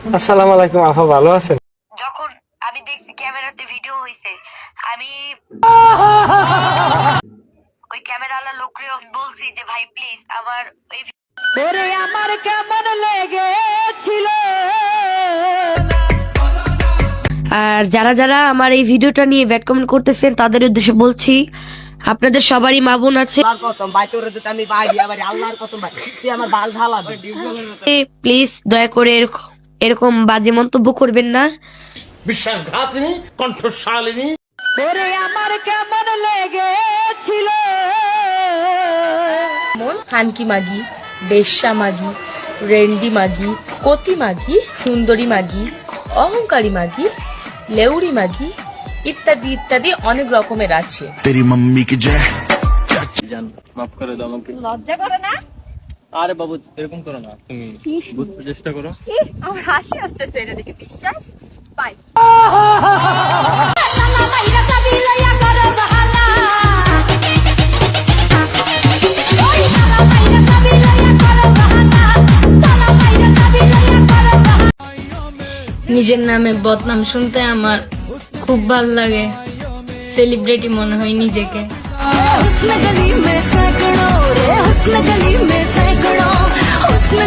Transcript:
আসসালামু আলাইকুম আফা, ভালো আছেন? যখন আমি দেখছি ক্যামেরাতে ভিডিও হইছে, আমি ওই ক্যামেরাওয়ালা লোককে বলছি যে ভাই প্লিজ আমার ওই ওরে আমার কেমন লেগেছিল। আর যারা যারা আমার এই ভিডিওটা নিয়ে ব্যাড কমেন্ট করতেছেন তাদের উদ্দেশ্যে বলছি, আপনাদের সবারই মা বোন আছে, প্লিজ দয়া করে এরকম বাজে মন্তব্য করবেন না। বিশ্বাসঘাতিনী, কণ্ঠশালিনী। ওরে আমার কেমন লেগেছিল। মন হানকি মাগি, বেশ্যা মাগি, রেন্ডি মাগি, কতি মাগি, সুন্দরী মাগি, অহংকারী মাগি, লেউড়ি মাগি ইত্যাদি ইত্যাদি অনেক রকমের আছে। तेरी मम्मी की जय। জান মাফ করে দাও আমাকে। লজ্জা করে না? আরে বাবু এরকম করো না, তুমি বুঝতে চেষ্টা করো। আমার হাসি আসতেছে এটা দেখে, বিশ্বাস পাই। নিজের নামে বদনাম শুনতে আমার খুব ভাল লাগে, সেলিব্রিটি মনে হয় নিজেকে। हुस्न गली में सैकड़ों रे, हुस्न गली में सैकड़ों हुस्न